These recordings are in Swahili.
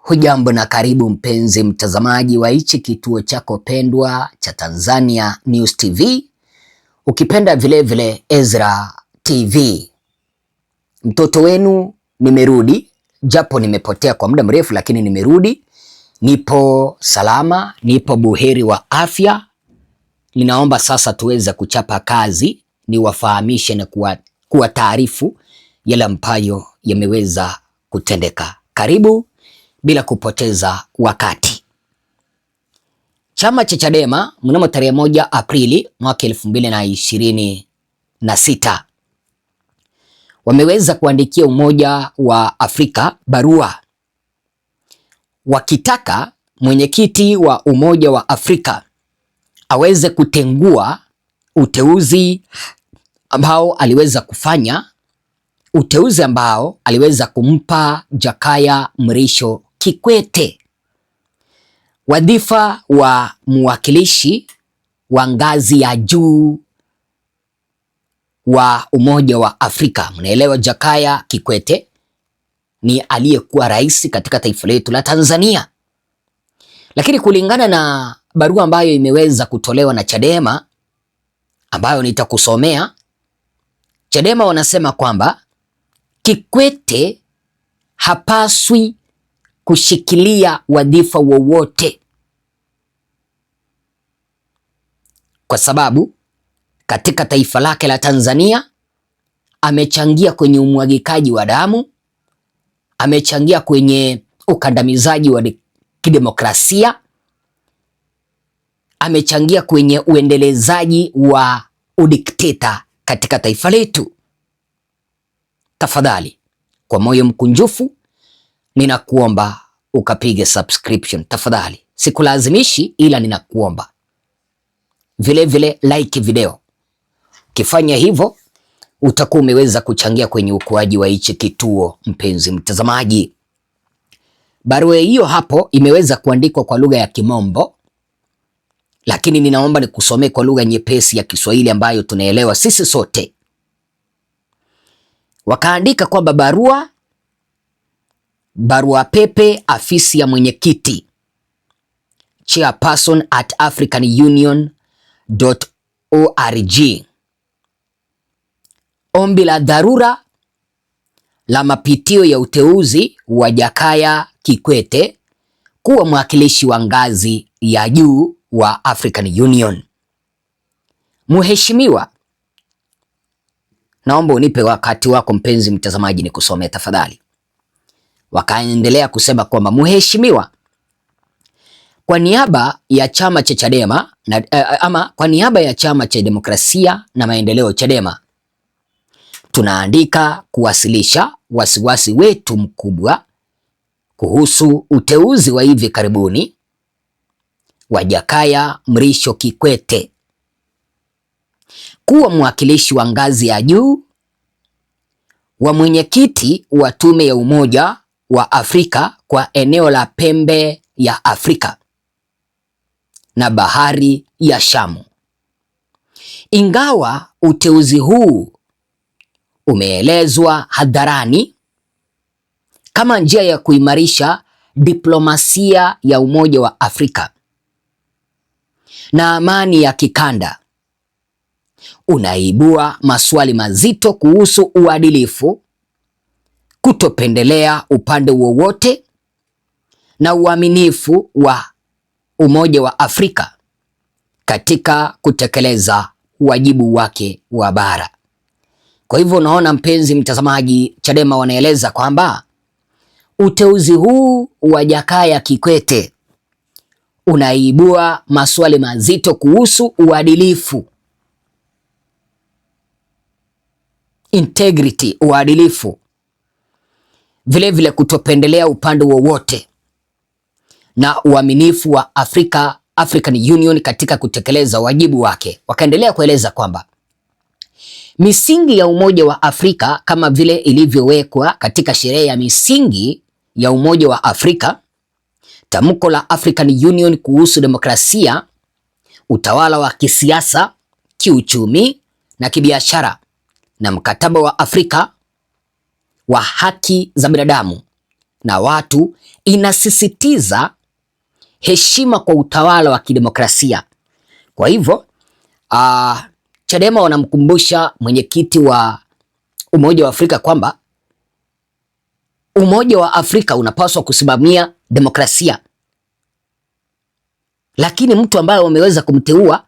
Hujambo na karibu mpenzi mtazamaji wa hichi kituo chako pendwa cha Tanzania News TV, ukipenda vile Ezra TV. Mtoto wenu nimerudi, japo nimepotea kwa muda mrefu, lakini nimerudi. Nipo salama, nipo buheri wa afya. Ninaomba sasa tuweze kuchapa kazi, niwafahamishe na kuwa taarifu yale ambayo yameweza kutendeka. Karibu bila kupoteza wakati. Chama cha Chadema mnamo tarehe 1 Aprili mwaka 2026 wameweza kuandikia Umoja wa Afrika barua wakitaka mwenyekiti wa Umoja wa Afrika aweze kutengua uteuzi ambao aliweza kufanya, uteuzi ambao aliweza kumpa Jakaya Mrisho Kikwete wadhifa wa mwakilishi wa ngazi ya juu wa Umoja wa Afrika. Mnaelewa, Jakaya Kikwete ni aliyekuwa rais katika taifa letu la Tanzania. Lakini kulingana na barua ambayo imeweza kutolewa na Chadema ambayo nitakusomea, Chadema wanasema kwamba Kikwete hapaswi kushikilia wadhifa wowote kwa sababu katika taifa lake la Tanzania amechangia kwenye umwagikaji wa damu, amechangia kwenye ukandamizaji wa kidemokrasia, amechangia kwenye uendelezaji wa udikteta katika taifa letu. Tafadhali, kwa moyo mkunjufu ninakuomba ukapige subscription tafadhali. Sikulazimishi, ila ninakuomba vile like video. Ukifanya hivyo utakuwa umeweza kuchangia kwenye ukuaji wa hichi kituo, mpenzi mtazamaji. Barua hiyo hapo imeweza kuandikwa kwa lugha ya Kimombo, lakini ninaomba nikusomee kwa lugha nyepesi ya Kiswahili ambayo tunaelewa sisi sote. Wakaandika kwamba barua pepe afisi ya mwenyekiti chairperson at africanunion.org, ombi la dharura la mapitio ya uteuzi wa Jakaya Kikwete kuwa mwakilishi wa ngazi ya juu wa African Union. Mheshimiwa, naomba unipe wakati wako mpenzi mtazamaji nikusomee tafadhali. Wakaendelea kusema kwamba Mheshimiwa, kwa niaba ya chama cha Chadema kwa niaba ya chama cha demokrasia na maendeleo Chadema, tunaandika kuwasilisha wasiwasi wetu mkubwa kuhusu uteuzi wa hivi karibuni wa Jakaya Mrisho Kikwete kuwa mwakilishi wa ngazi ya juu wa mwenyekiti wa Tume ya Umoja wa Afrika kwa eneo la Pembe ya Afrika na Bahari ya Shamu. Ingawa uteuzi huu umeelezwa hadharani kama njia ya kuimarisha diplomasia ya Umoja wa Afrika na amani ya kikanda, unaibua maswali mazito kuhusu uadilifu, kutopendelea upande wowote na uaminifu wa Umoja wa Afrika katika kutekeleza wajibu wake wa bara. Kwa hivyo unaona mpenzi mtazamaji, Chadema wanaeleza kwamba uteuzi huu wa Jakaya Kikwete unaibua maswali mazito kuhusu uadilifu, integrity, uadilifu, vile kutopendelea upande wowote na uaminifu wa African Union katika kutekeleza wajibu wake. Wakaendelea kueleza kwamba misingi ya Umoja wa Afrika kama vile ilivyowekwa katika sheria ya misingi ya Umoja wa Afrika, tamko la African Union kuhusu demokrasia, utawala wa kisiasa, kiuchumi na kibiashara, na mkataba wa Afrika wa haki za binadamu na watu inasisitiza heshima kwa utawala wa kidemokrasia. Kwa hivyo Chadema wanamkumbusha mwenyekiti wa Umoja wa Afrika kwamba Umoja wa Afrika unapaswa kusimamia demokrasia, lakini mtu ambaye wameweza kumteua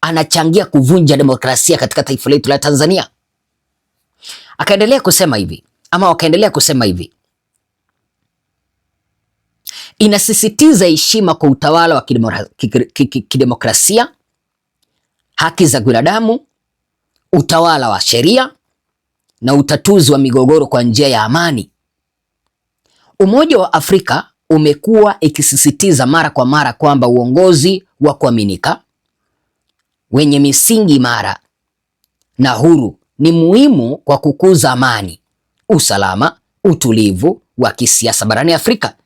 anachangia kuvunja demokrasia katika taifa letu la Tanzania. Akaendelea kusema hivi, ama wakaendelea kusema hivi, inasisitiza heshima kwa utawala wa kidemokrasia, haki za binadamu, utawala wa sheria na utatuzi wa migogoro kwa njia ya amani. Umoja wa Afrika umekuwa ikisisitiza mara kwa mara kwamba uongozi wa kuaminika, wenye misingi imara na huru ni muhimu kwa kukuza amani, usalama, utulivu wa kisiasa barani Afrika.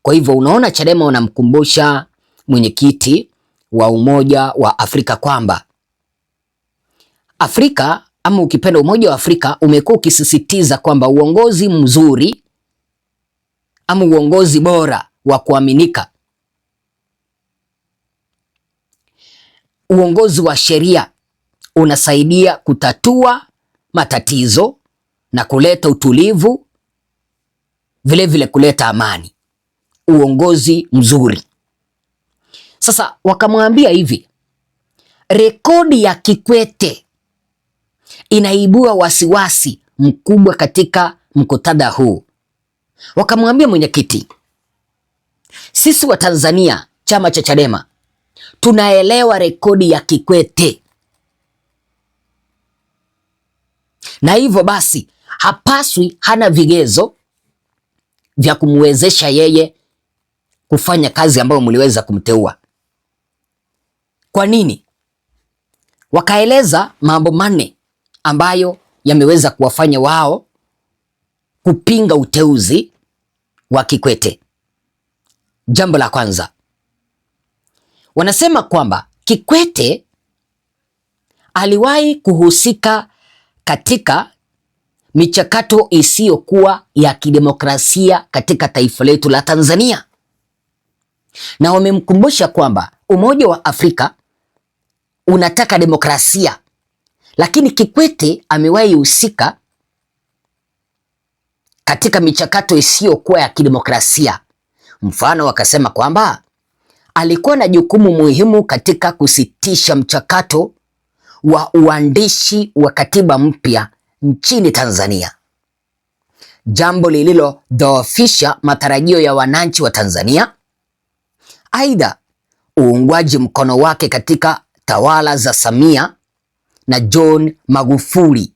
Kwa hivyo unaona, Chadema wanamkumbusha mwenyekiti wa Umoja wa Afrika kwamba Afrika, ama ukipenda Umoja wa Afrika, umekuwa ukisisitiza kwamba uongozi mzuri ama uongozi bora wa kuaminika, uongozi wa sheria unasaidia kutatua matatizo na kuleta utulivu, vile kuleta amani, uongozi mzuri. Sasa wakamwambia hivi, rekodi ya Kikwete inaibua wasiwasi mkubwa katika mkutadha huu. Wakamwambia mwenyekiti, sisi wa Tanzania, chama cha Chadema, tunaelewa rekodi ya Kikwete, na hivyo basi hana vigezo vya kumwezesha yeye kufanya kazi ambayo mliweza kumteua. Kwa nini? Wakaeleza mambo manne ambayo yameweza kuwafanya wao kupinga uteuzi wa Kikwete. Jambo la kwanza, wanasema kwamba Kikwete aliwahi kuhusika katika michakato isiyokuwa ya kidemokrasia katika taifa letu la Tanzania, na wamemkumbusha kwamba Umoja wa Afrika unataka demokrasia, lakini Kikwete amewahi husika katika michakato isiyokuwa ya kidemokrasia. Mfano, wakasema kwamba alikuwa na jukumu muhimu katika kusitisha mchakato wa uandishi wa katiba mpya nchini Tanzania, jambo lililodhoofisha matarajio ya wananchi wa Tanzania. Aidha, uungwaji mkono wake katika tawala za Samia na John Magufuli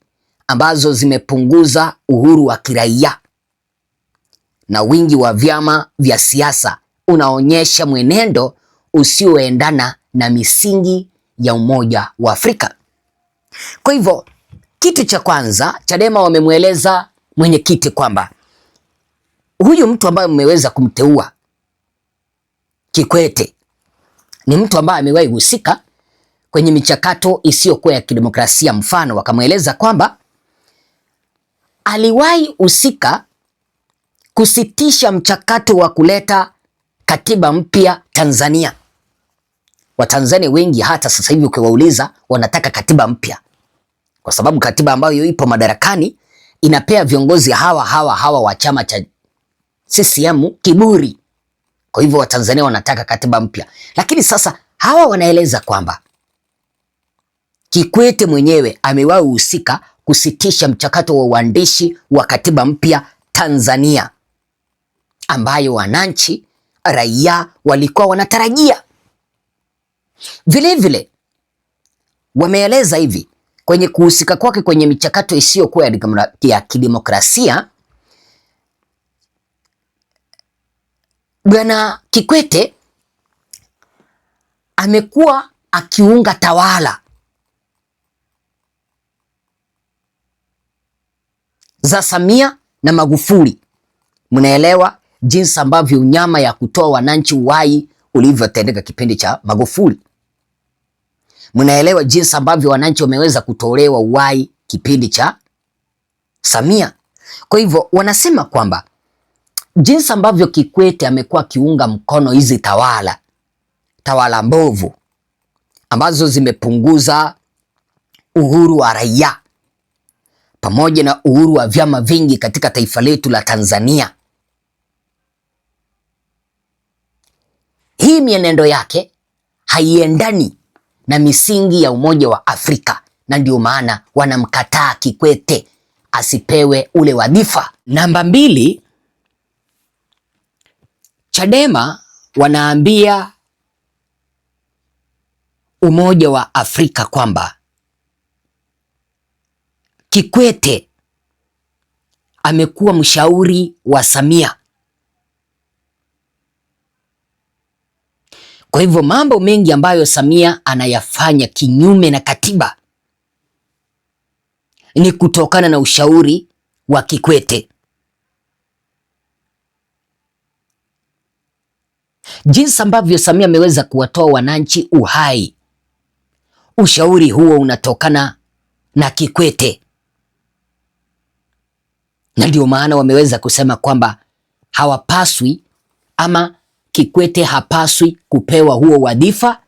ambazo zimepunguza uhuru wa kiraia na wingi wa vyama vya siasa unaonyesha mwenendo usioendana na misingi ya Umoja wa Afrika. Kwa hivyo, kitu cha kwanza, Chadema wamemweleza mwenyekiti kwamba huyu mtu ambaye mmeweza kumteua Kikwete ni mtu ambaye amewahi husika kwenye michakato isiyokuwa ya kidemokrasia. Mfano, wakamweleza kwamba aliwahi husika kusitisha mchakato wa kuleta katiba mpya Tanzania. Watanzania wengi hata sasa hivi ukiwauliza wanataka katiba mpya, kwa sababu katiba ambayo ipo madarakani inapea viongozi hawa wa chama cha CCM kiburi. Kwa hivyo Watanzania wanataka katiba mpya, lakini sasa hawa wanaeleza kwamba Kikwete mwenyewe amewahi husika kusitisha mchakato wa uandishi wa katiba mpya Tanzania, ambayo wananchi, raia walikuwa wanatarajia. Vile wameeleza hivi, kwenye kuhusika kwake kwenye michakato isiyokuwa ya kidemokrasia, Bwana Kikwete amekuwa akiunga tawala za Samia na Magufuli. Mnaelewa jinsi ambavyo unyama ya kutoa wananchi uhai ulivyotendeka kipindi cha Magufuli. Mnaelewa jinsi ambavyo wananchi wameweza kutolewa uhai kipindi cha Samia. Kwa hivyo wanasema kwamba jinsi ambavyo Kikwete amekuwa akiunga mkono hizi tawala mbovu ambazo zimepunguza uhuru wa raia pamoja na uhuru wa vyama vingi katika taifa letu la Tanzania. Hii mienendo yake haiendani na misingi ya Umoja wa Afrika, na ndio maana wanamkataa Kikwete asipewe ule wadhifa. Namba 2, Chadema wanaambia Umoja wa Afrika kwamba Kikwete amekuwa mshauri wa Samia. Kwa hivyo mambo mengi ambayo Samia anayafanya kinyume na katiba ni kutokana na ushauri wa Kikwete. Jinsi ambavyo Samia ameweza kuwatoa wananchi uhai, ushauri huo unatokana na Kikwete, na ndio maana wameweza kusema kwamba hawapaswi ama Kikwete hapaswi kupewa huo wadhifa,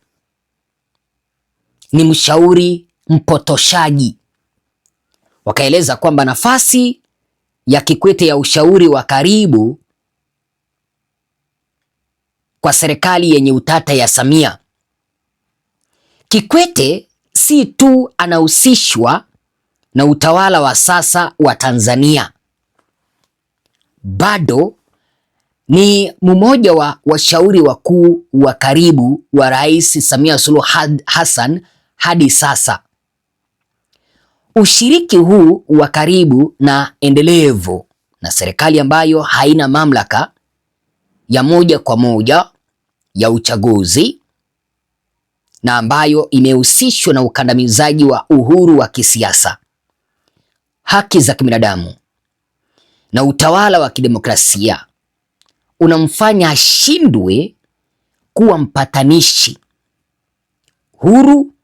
ni mshauri mpotoshaji. Wakaeleza kwamba nafasi ya Kikwete ya ushauri wa karibu kwa serikali yenye utata ya Samia, Kikwete si tu anahusishwa na utawala wa sasa wa Tanzania, bado ni mmoja wa washauri wakuu wa karibu wa Rais Samia Suluhu Hassan hadi sasa. Ushiriki huu wa karibu na endelevu na serikali ambayo haina mamlaka ya moja kwa moja ya uchaguzi na ambayo imehusishwa na ukandamizaji wa uhuru wa kisiasa, haki za kibinadamu na utawala wa kidemokrasia, unamfanya ashindwe kuwa mpatanishi huru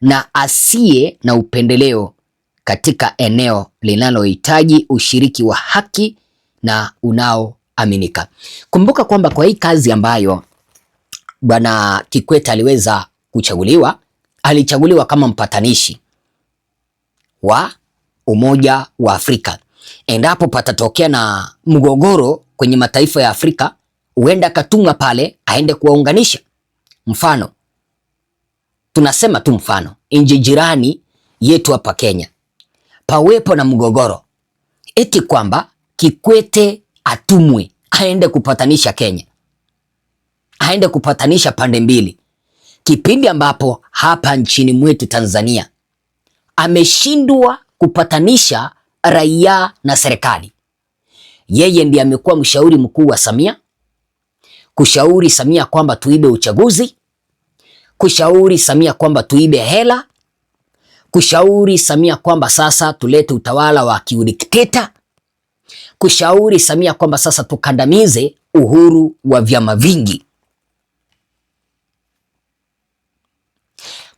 na asiye na upendeleo katika eneo linalohitaji ushiriki wa haki na unaoaminika. Kumbuka kwamba kwa hii kazi ambayo Bwana Kikwete aliweza kuchaguliwa, alichaguliwa kama mpatanishi wa Umoja wa Afrika. Endapo patatokea na mgogoro kwenye mataifa ya Afrika, huenda katunga pale aende kuwaunganisha. Mfano, tunasema tu mfano, nchi jirani yetu hapa Kenya, pawepo na mgogoro, eti kwamba Kikwete atumwe aende kupatanisha Kenya, aende kupatanisha pande mbili, kipindi ambapo hapa nchini mwetu Tanzania ameshindwa kupatanisha raia na serikali. Yeye ndiye amekuwa mshauri mkuu wa Samia, kushauri Samia kwamba tuibe uchaguzi, kushauri Samia kwamba tuibe hela, kushauri Samia kwamba sasa tulete utawala wa kiudikteta, kushauri Samia kwamba sasa tukandamize uhuru wa vyama vingi,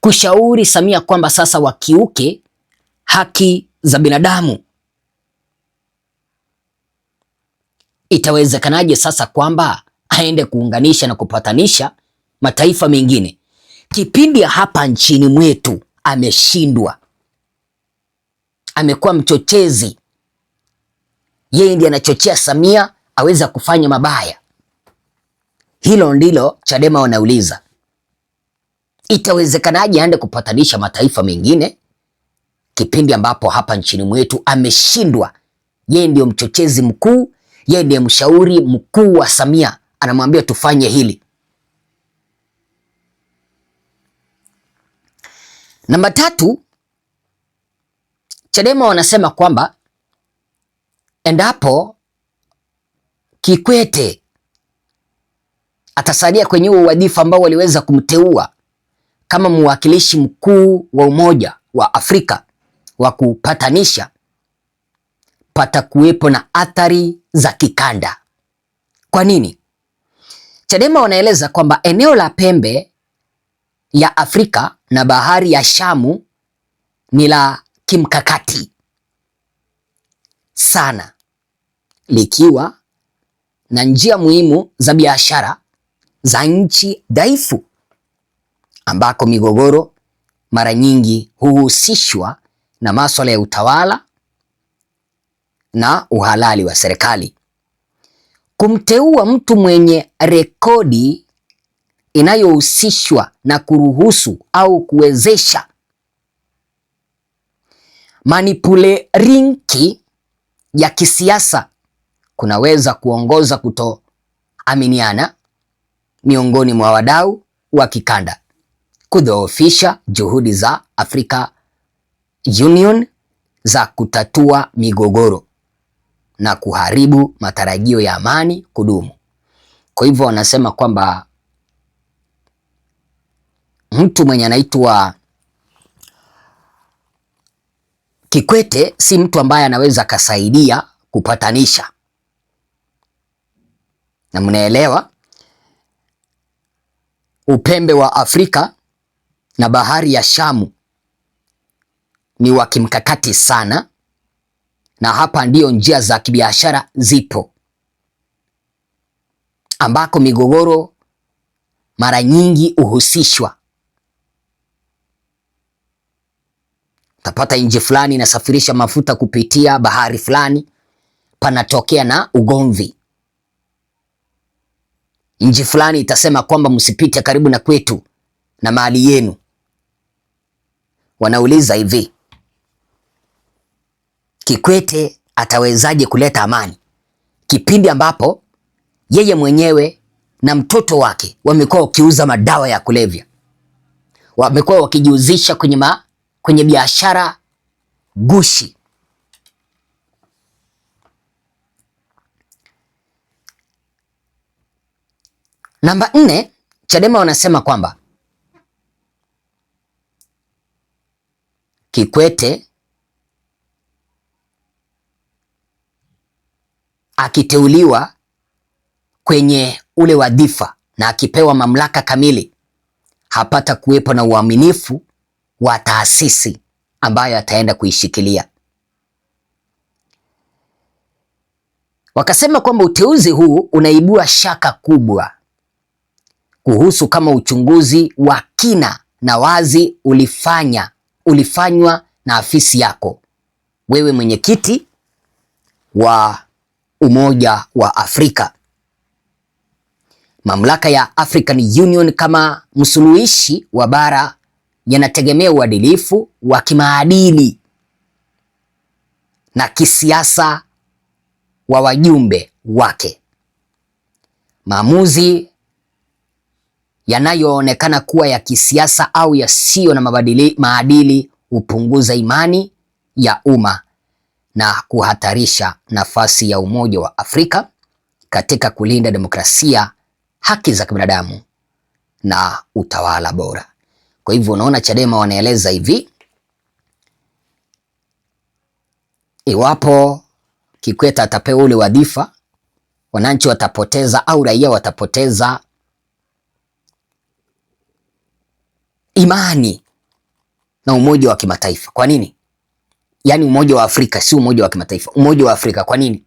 kushauri Samia kwamba sasa wakiuke haki za binadamu. Itawezekanaje sasa kwamba aende kuunganisha na kupatanisha mataifa mengine kipindi hapa nchini mwetu ameshindwa? Amekuwa mchochezi, yeye ndiye anachochea Samia aweza kufanya mabaya. Hilo ndilo Chadema wanauliza. Itawezekanaje aende kupatanisha mataifa mengine kipindi ambapo hapa nchini mwetu ameshindwa? Yeye ndiyo mchochezi mkuu, yeye ndiye mshauri mkuu wa Samia, anamwambia tufanye hili. Namba 3, Chadema wanasema kwamba endapo Kikwete atasalia kwenye huo wadhifa ambao waliweza kumteua kama mwakilishi mkuu wa Umoja wa Afrika wa kupatanisha, patakuwepo na athari za kikanda. Kwa nini? Chadema wanaeleza kwamba eneo la pembe ya Afrika na bahari ya Shamu ni la kimkakati sana, likiwa na njia muhimu za biashara za nchi dhaifu, ambako migogoro mara nyingi huhusishwa na masuala ya utawala na uhalali wa serikali. Kumteua mtu mwenye rekodi inayohusishwa na kuruhusu au kuwezesha manipulerinki ya kisiasa kunaweza kuongoza kutoaminiana miongoni mwa wadau wa kikanda, kudhoofisha juhudi za Afrika Union za kutatua migogoro na kuharibu matarajio ya amani kudumu. Kwa hivyo wanasema kwamba mtu mwenye anaitwa Kikwete si mtu ambaye anaweza kasaidia kupatanisha. Na mnaelewa upembe wa Afrika na bahari ya Shamu ni wa kimkakati sana, na hapa ndio njia za kibiashara zipo, ambako migogoro mara nyingi uhusishwa. Utapata nchi fulani inasafirisha mafuta kupitia bahari fulani, panatokea na ugomvi. Nchi fulani itasema kwamba msipite karibu na kwetu na mali yenu. Wanauliza hivi, Kikwete atawezaje kuleta amani kipindi ambapo yeye mwenyewe na mtoto wake wamekuwa wakiuza madawa ya kulevya, wamekuwa wakijihusisha kwenye biashara gushi. Namba 4, Chadema wanasema kwamba Kikwete akiteuliwa kwenye ule wadhifa na akipewa mamlaka kamili, hapata kuwepo na uaminifu wa taasisi ambayo ataenda kuishikilia. Wakasema kwamba uteuzi huu unaibua shaka kubwa kuhusu kama uchunguzi wa kina na wazi ulifanywa na afisi yako wewe, mwenyekiti wa Umoja wa Afrika. Mamlaka ya African Union kama msuluhishi wa bara yanategemea uadilifu wa kimaadili na kisiasa wa wajumbe wake. Maamuzi yanayoonekana kuwa ya kisiasa au yasiyo na maadili hupunguza imani ya umma na kuhatarisha nafasi ya Umoja wa Afrika katika kulinda demokrasia, haki za kibinadamu na utawala bora. Kwa hivyo unaona, Chadema wanaeleza hivi, iwapo Kikwete atapewa ule wadhifa, wananchi watapoteza au raia watapoteza imani na umoja wa kimataifa. Kwa nini? Yaani Umoja wa Afrika, si umoja wa kimataifa, Umoja wa Afrika. Kwa nini?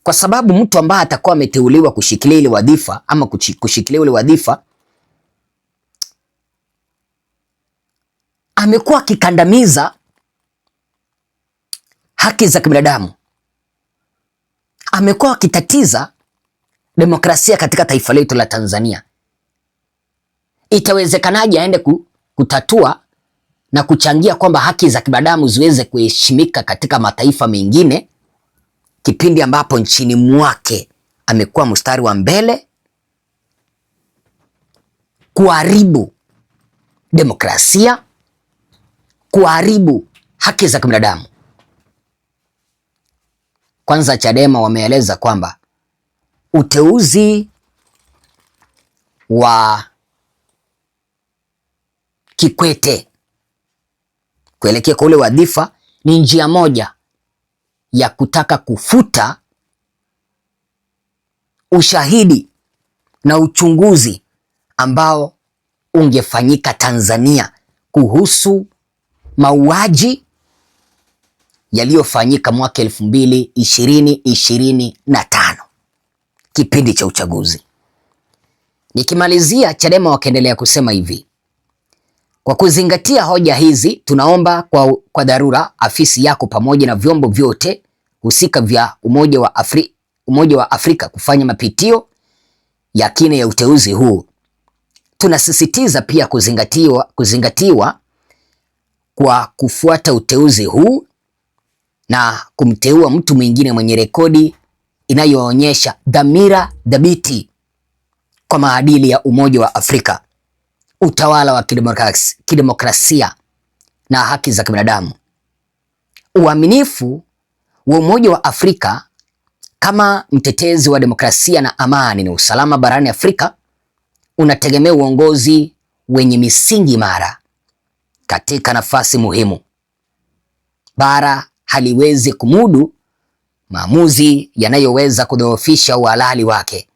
Kwa sababu mtu ambaye atakuwa ameteuliwa kushikilia ile wadhifa ama kushikilia ule wadhifa amekuwa akikandamiza haki za kibinadamu, amekuwa akitatiza demokrasia katika taifa letu la Tanzania. Itawezekanaje aende kutatua na kuchangia kwamba haki za kibinadamu ziweze kuheshimika katika mataifa mengine, kipindi ambapo nchini mwake amekuwa mstari wa mbele kuharibu demokrasia, kuharibu haki za kibinadamu? Kwanza, Chadema wameeleza kwamba uteuzi wa Kikwete kuelekea kwa ule wadhifa ni njia moja ya kutaka kufuta ushahidi na uchunguzi ambao ungefanyika Tanzania kuhusu mauaji yaliyofanyika mwaka 2025 kipindi cha uchaguzi. Nikimalizia, Chadema wakaendelea kusema hivi: kwa kuzingatia hoja hizi, tunaomba kwa dharura afisi yako pamoja na vyombo vyote husika vya Umoja wa Afrika kufanya mapitio ya kina ya uteuzi huu. Tunasisitiza pia kuzingatiwa kwa kufuata uteuzi huu na kumteua mtu mwingine mwenye rekodi inayoonyesha dhamira thabiti kwa maadili ya Umoja wa Afrika, utawala wa kidemokrasia na haki za kibinadamu. Uaminifu wa Umoja wa Afrika kama mtetezi wa demokrasia na amani na usalama barani Afrika unategemea uongozi wenye misingi imara katika nafasi muhimu. Bara haliwezi kumudu maamuzi yanayoweza kudhoofisha uhalali wake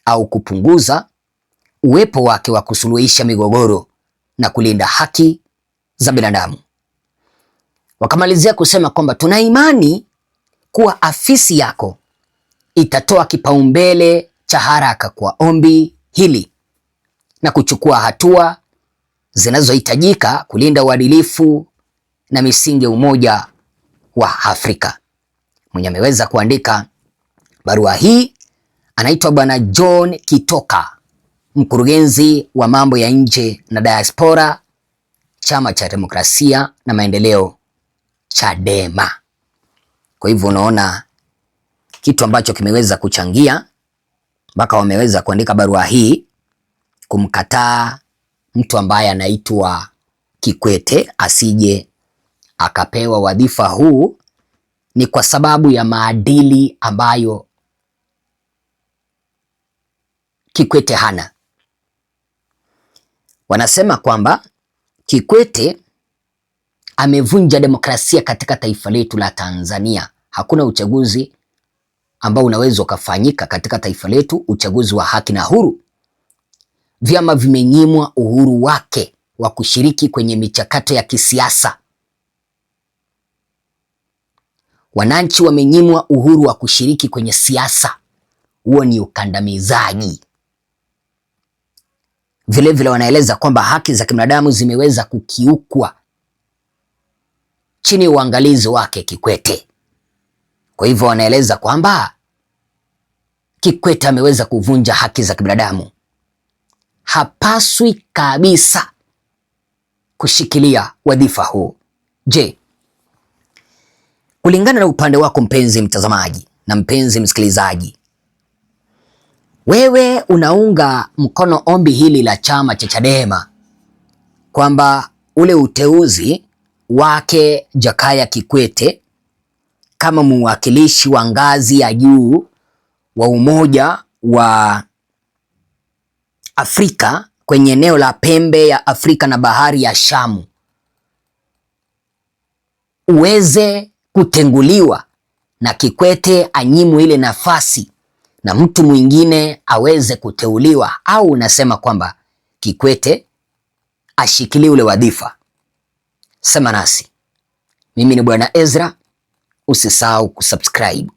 au kupunguza uwepo wake wa kusuluhisha migogoro na kulinda haki za binadamu. Wakamalizia kusema kwamba tuna imani kuwa afisi yako itatoa kipaumbele cha haraka kwa ombi hili na kuchukua hatua zinazohitajika kulinda uadilifu na misingi ya Umoja wa Afrika. Mwenye ameweza kuandika barua hii anaitwa Bwana John Kitoka, mkurugenzi wa mambo ya nje na diaspora, Chama cha Demokrasia na Maendeleo, Chadema. Kwa hivyo unaona kitu ambacho kimeweza kuchangia mpaka wameweza kuandika barua hii kumkataa mtu ambaye anaitwa Kikwete asije akapewa wadhifa huu, ni kwa sababu ya maadili ambayo Kikwete hana. Wanasema kwamba Kikwete amevunja demokrasia katika taifa letu la Tanzania. Hakuna uchaguzi ambao unaweza ukafanyika katika taifa letu, uchaguzi wa haki na huru. Vyama vimenyimwa uhuru wake wa kushiriki kwenye michakato ya kisiasa. Wananchi wamenyimwa uhuru wa kushiriki kwenye siasa. Huo ni ukandamizaji. Vilevile wanaeleza kwamba haki za kibinadamu zimeweza kukiukwa chini ya uangalizi wake Kikwete. Kwa hivyo wanaeleza kwamba Kikwete ameweza kuvunja haki za kibinadamu. Hapaswi kabisa kushikilia wadhifa huu. Je, kulingana na upande wako mpenzi mtazamaji na mpenzi msikilizaji, wewe unaunga mkono ombi hili la chama cha Chadema kwamba ule uteuzi wake Jakaya Kikwete kama mwakilishi wa ngazi ya juu wa Umoja wa Afrika kwenye eneo la pembe ya Afrika na bahari ya Shamu uweze kutenguliwa na Kikwete anyimwe ile nafasi na mtu mwingine aweze kuteuliwa, au unasema kwamba Kikwete ashikilie ule wadhifa? Sema nasi. Mimi ni Bwana Ezra, usisahau kusubscribe.